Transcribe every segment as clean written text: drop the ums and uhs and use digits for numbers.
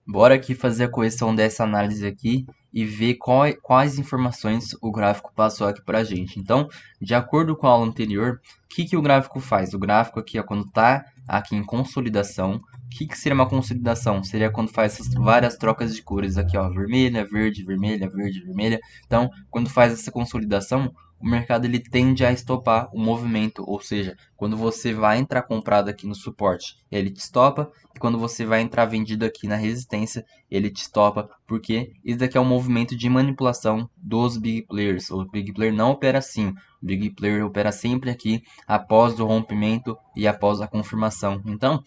Bora aqui fazer a correção dessa análise aqui e ver quais informações o gráfico passou aqui para a gente. Então, de acordo com a aula anterior, o que o gráfico faz? O gráfico aqui, ó, quando está aqui em consolidação, o que seria uma consolidação? Seria quando faz essas várias trocas de cores aqui, ó, vermelha, verde, vermelha, verde, vermelha. Então, quando faz essa consolidação, o mercado ele tende a estopar o movimento, ou seja, quando você vai entrar comprado aqui no suporte, ele te estopa, e quando você vai entrar vendido aqui na resistência, ele te estopa, porque isso daqui é um movimento de manipulação dos big players. O big player não opera assim, o big player opera sempre aqui após o rompimento e após a confirmação. Então,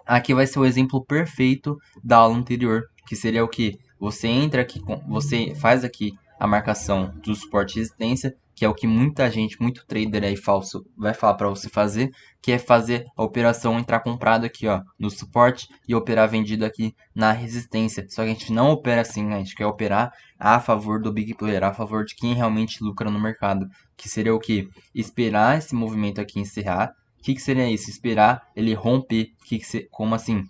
aqui vai ser o exemplo perfeito da aula anterior, que seria o que? Você entra aqui, você faz aqui a marcação do suporte e resistência, que é o que muita gente, muito trader aí falso vai falar para você fazer, que é fazer a operação entrar comprado aqui, ó, no suporte e operar vendido aqui na resistência. Só que a gente não opera assim, né? A gente quer operar a favor do big player, a favor de quem realmente lucra no mercado, que seria o que? Esperar esse movimento aqui encerrar. Que seria isso? Esperar ele romper. Como assim?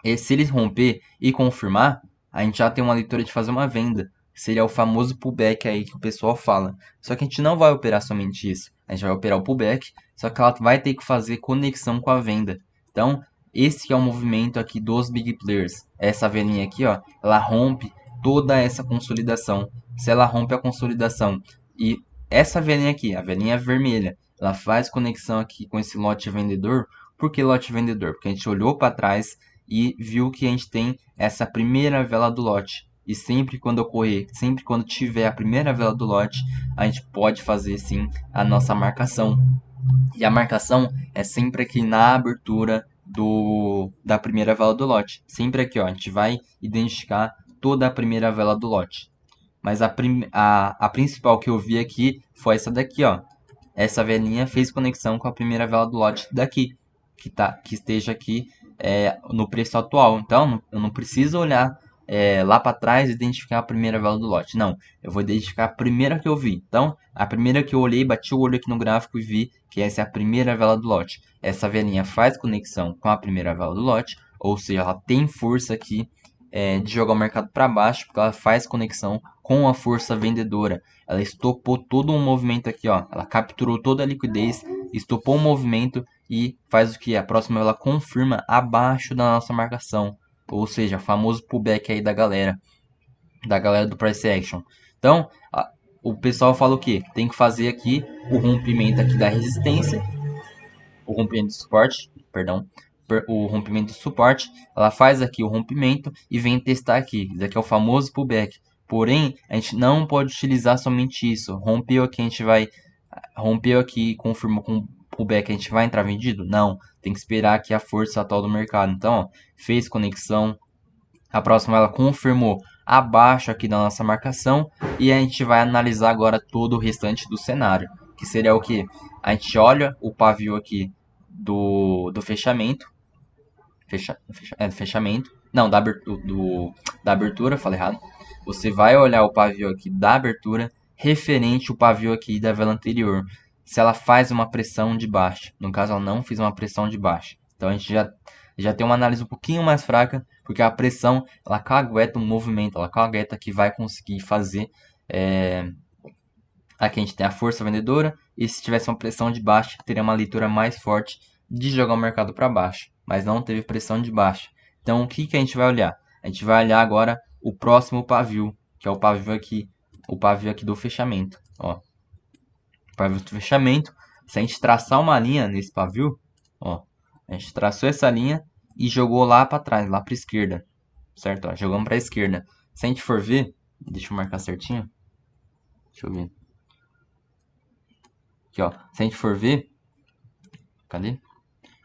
E se ele romper e confirmar, a gente já tem uma leitura de fazer uma venda. Seria o famoso pullback aí que o pessoal fala. Só que a gente não vai operar somente isso. A gente vai operar o pullback, só que ela vai ter que fazer conexão com a venda. Então, esse que é o movimento aqui dos big players. Essa velinha aqui, ó, ela rompe toda essa consolidação. Se ela rompe a consolidação e essa velinha aqui, a velinha vermelha, ela faz conexão aqui com esse lote vendedor. Por que lote vendedor? Porque a gente olhou para trás e viu que a gente tem essa primeira vela do lote. E sempre quando ocorrer, sempre quando tiver a primeira vela do lote, a gente pode fazer sim a nossa marcação. E a marcação é sempre aqui na abertura da primeira vela do lote. Sempre aqui, ó, a gente vai identificar toda a primeira vela do lote. Mas a principal que eu vi aqui foi essa daqui, ó. Essa velinha fez conexão com a primeira vela do lote daqui, que esteja aqui no preço atual. Então, eu não preciso olhar lá para trás e identificar a primeira vela do lote. Não, eu vou identificar a primeira que eu vi. Então, a primeira que eu olhei, bati o olho aqui no gráfico e vi que essa é a primeira vela do lote. Essa velinha faz conexão com a primeira vela do lote, ou seja, ela tem força aqui de jogar o mercado para baixo, porque ela faz conexão com a força vendedora. Ela estopou todo um movimento aqui, ó. Ela capturou toda a liquidez, estopou o movimento e faz o que? A próxima ela confirma abaixo da nossa marcação. Ou seja, famoso pullback aí da galera do price action. Então, o pessoal fala o que? Tem que fazer aqui o rompimento aqui da resistência, o rompimento do suporte, perdão, o rompimento do suporte, ela faz aqui o rompimento e vem testar aqui. Isso aqui é o famoso pullback. Porém, a gente não pode utilizar somente isso. Rompeu aqui, confirmou com pullback, a gente vai entrar vendido? Não, tem que esperar aqui a força atual do mercado. Então, ó, fez conexão, a próxima ela confirmou abaixo aqui da nossa marcação e a gente vai analisar agora todo o restante do cenário, que seria o que? A gente olha o pavio aqui do fechamento, fechamento, não, da abertura, falei errado. Você vai olhar o pavio aqui da abertura referente ao pavio aqui da vela anterior, se ela faz uma pressão de baixa. No caso, ela não fez uma pressão de baixa. Então a gente já tem uma análise um pouquinho mais fraca, porque a pressão ela cagueta o movimento, ela cagueta que vai conseguir fazer. Aqui a gente tem a força vendedora, e se tivesse uma pressão de baixa, teria uma leitura mais forte de jogar o mercado para baixo, mas não teve pressão de baixa. Então o que a gente vai olhar? A gente vai olhar agora o próximo pavio, que é o pavio aqui do fechamento. Ó, o pavio do fechamento. Se a gente traçar uma linha nesse pavio, ó, a gente traçou essa linha e jogou lá para trás, lá para a esquerda, certo? Ó, jogamos para a esquerda. Se a gente for ver, deixa eu marcar certinho. Deixa eu ver. Aqui, ó. Se a gente for ver, cadê?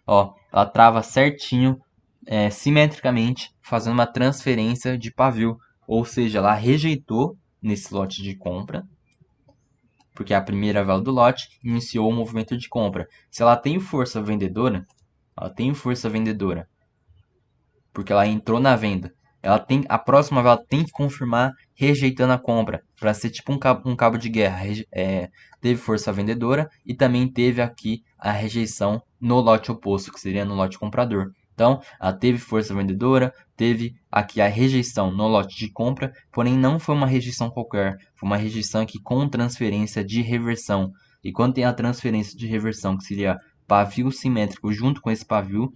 Ó, ela trava certinho, simetricamente, fazendo uma transferência de pavio. Ou seja, ela rejeitou nesse lote de compra, porque a primeira vela do lote iniciou o movimento de compra. Se ela tem força vendedora, porque ela entrou na venda. A próxima vela tem que confirmar rejeitando a compra, para ser tipo um cabo de guerra. Teve força vendedora e também teve aqui a rejeição no lote oposto, que seria no lote comprador. Então, ela teve força vendedora, teve aqui a rejeição no lote de compra, porém não foi uma rejeição qualquer, foi uma rejeição aqui com transferência de reversão. E quando tem a transferência de reversão, que seria pavio simétrico junto com esse pavio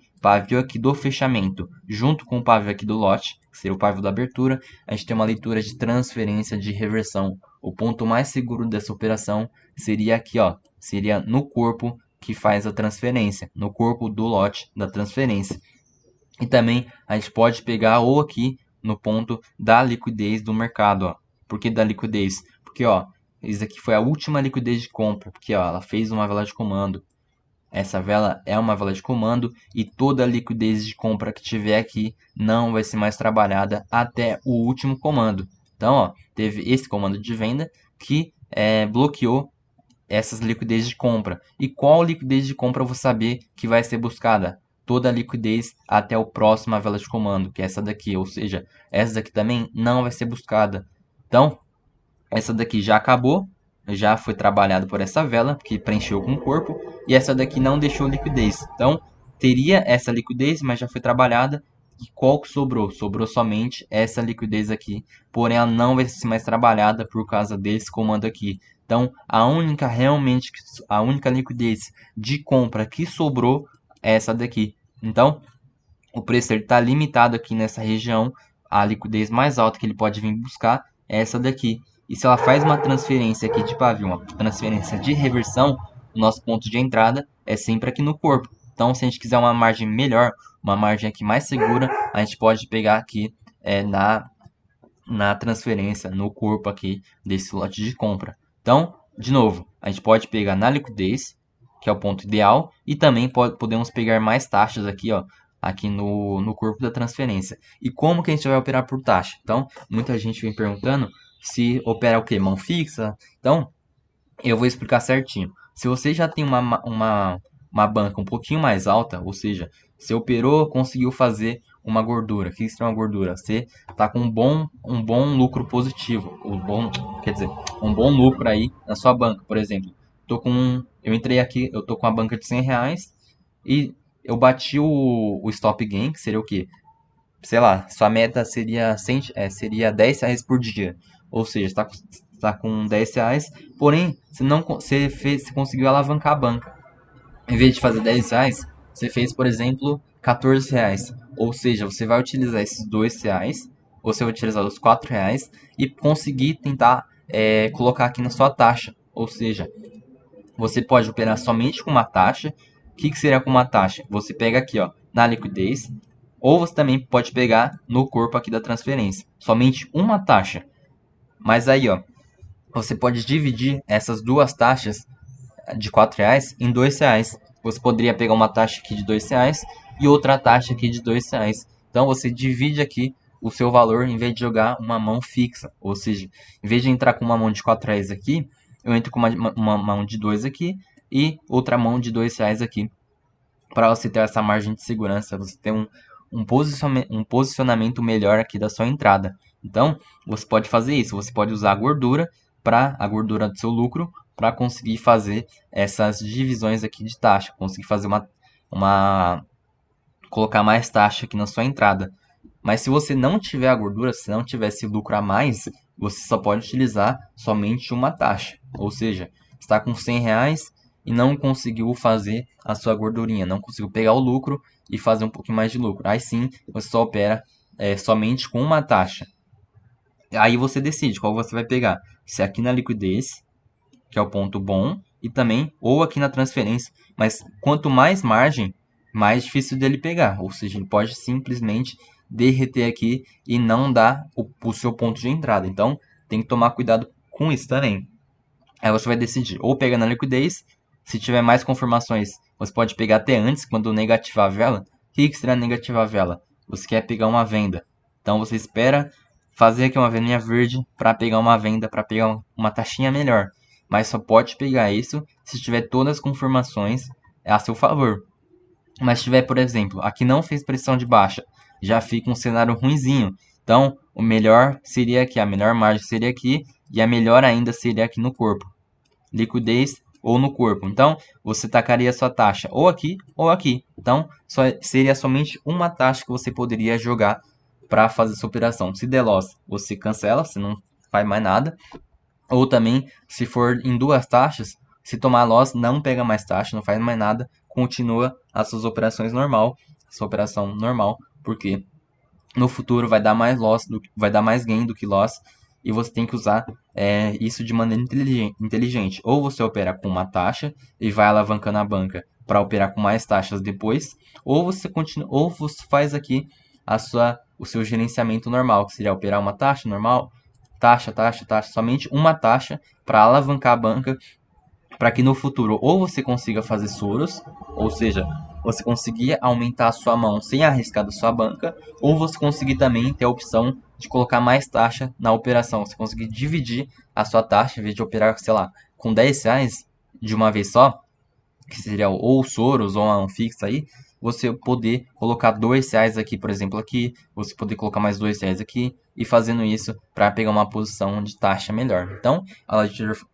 aqui do fechamento, junto com o pavio aqui do lote, que seria o pavio da abertura, a gente tem uma leitura de transferência de reversão. O ponto mais seguro dessa operação seria aqui, ó, seria no corpo que faz a transferência, no corpo do lote da transferência. E também a gente pode pegar ou aqui no ponto da liquidez do mercado, ó. Por que da liquidez? Porque, ó, isso aqui foi a última liquidez de compra, porque, ó, ela fez uma vela de comando. Essa vela é uma vela de comando e toda a liquidez de compra que tiver aqui não vai ser mais trabalhada até o último comando. Então, ó, teve esse comando de venda que bloqueou essas liquidez de compra. E qual liquidez de compra eu vou saber que vai ser buscada? Toda a liquidez até o próximo vela de comando, que é essa daqui. Ou seja, essa daqui também não vai ser buscada. Então, essa daqui já acabou, já foi trabalhado por essa vela, que preencheu com o corpo, e essa daqui não deixou liquidez. Então, teria essa liquidez, mas já foi trabalhada. E qual que sobrou? Sobrou somente essa liquidez aqui, porém ela não vai ser mais trabalhada por causa desse comando aqui. Então, a única liquidez de compra que sobrou é essa daqui. Então, o preço está limitado aqui nessa região. A liquidez mais alta que ele pode vir buscar é essa daqui. E se ela faz uma transferência aqui de pavio, uma transferência de reversão, o nosso ponto de entrada é sempre aqui no corpo. Então, se a gente quiser uma margem melhor, uma margem aqui mais segura, a gente pode pegar aqui na transferência, no corpo aqui desse lote de compra. Então, de novo, a gente pode pegar na liquidez, que é o ponto ideal, e também podemos pegar mais taxas aqui, ó, aqui no corpo da transferência. E como que a gente vai operar por taxa? Então, muita gente vem perguntando se opera o quê? Mão fixa? Então, eu vou explicar certinho. Se você já tem uma banca um pouquinho mais alta, ou seja, você operou, conseguiu fazer uma gordura. O que é uma gordura? Você está com um bom lucro positivo. Quer dizer, um bom lucro aí na sua banca. Por exemplo, eu entrei aqui, eu tô com a banca de R$ 100 e eu bati o stop gain, que seria o quê? Sei lá, sua meta seria R$ 10 por dia. Ou seja, está com R$ 10, porém, você conseguiu alavancar a banca. Em vez de fazer R$ 10, você fez, por exemplo, R$ 14. Ou seja, você vai utilizar esses R$ 2, você vai utilizar os R$ 4 e conseguir tentar colocar aqui na sua taxa. Ou seja, você pode operar somente com uma taxa. O que seria com uma taxa? Você pega aqui, ó, na liquidez, ou você também pode pegar no corpo aqui da transferência. Somente uma taxa. Mas aí, ó, você pode dividir essas duas taxas de R$ 4 em R$ 2. Você poderia pegar uma taxa aqui de R$ 2 e outra taxa aqui de R$ 2. Então você divide aqui o seu valor em vez de jogar uma mão fixa. Ou seja, em vez de entrar com uma mão de R$ 4 aqui, eu entro com uma mão de 2 aqui e outra mão de R$ 2 aqui. Para você ter essa margem de segurança, você ter um posicionamento melhor aqui da sua entrada. Então, você pode fazer isso. Você pode usar a gordura do seu lucro para conseguir fazer essas divisões aqui de taxa, conseguir fazer colocar mais taxa aqui na sua entrada. Mas se você não tiver a gordura, se não tiver esse lucro a mais, você só pode utilizar somente uma taxa. Ou seja, está com R$ 100 e não conseguiu fazer a sua gordurinha, não conseguiu pegar o lucro e fazer um pouquinho mais de lucro. Aí sim, você só opera somente com uma taxa. Aí você decide qual você vai pegar. Se é aqui na liquidez, que é o ponto bom, e também ou aqui na transferência. Mas quanto mais margem, mais difícil dele pegar. Ou seja, ele pode simplesmente derreter aqui e não dar o seu ponto de entrada. Então, tem que tomar cuidado com isso também. Aí você vai decidir ou pegar na liquidez. Se tiver mais confirmações, você pode pegar até antes, quando negativar a vela. O que será negativar a vela? Você quer pegar uma venda. Então você espera fazer aqui uma velinha verde para pegar uma venda, para pegar uma taxinha melhor. Mas só pode pegar isso se tiver todas as confirmações a seu favor. Mas se tiver, por exemplo, aqui não fez pressão de baixa, já fica um cenário ruinzinho. Então, o melhor seria aqui, a melhor margem seria aqui e a melhor ainda seria aqui no corpo. Liquidez ou no corpo. Então, você tacaria a sua taxa ou aqui ou aqui. Então, seria somente uma taxa que você poderia jogar para fazer essa operação. Se der loss, você cancela, você não faz mais nada. Ou também, se for em duas taxas, se tomar loss, não pega mais taxa, não faz mais nada, continua as suas operações normal, sua operação normal, porque no futuro vai dar mais loss, vai dar mais gain do que loss, e você tem que usar isso de maneira inteligente. Ou você opera com uma taxa e vai alavancando a banca para operar com mais taxas depois, ou você continua, ou você faz aqui o seu gerenciamento normal, que seria operar uma taxa normal, taxa, somente uma taxa para alavancar a banca, para que no futuro ou você consiga fazer Soros, ou seja, você conseguir aumentar a sua mão sem arriscar da sua banca, ou você conseguir também ter a opção de colocar mais taxa na operação, você conseguir dividir a sua taxa, em vez de operar, sei lá, com 10 reais de uma vez só, que seria ou o Soros ou um fixo aí, você poder colocar 2 reais aqui, por exemplo, aqui, você poder colocar mais 2 reais aqui, e fazendo isso para pegar uma posição de taxa melhor. Então, a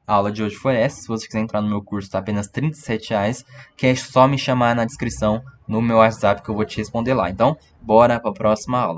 aula de hoje foi essa. Se você quiser entrar no meu curso, está apenas R$ 37, que é só me chamar na descrição no meu WhatsApp que eu vou te responder lá. Então, bora para a próxima aula.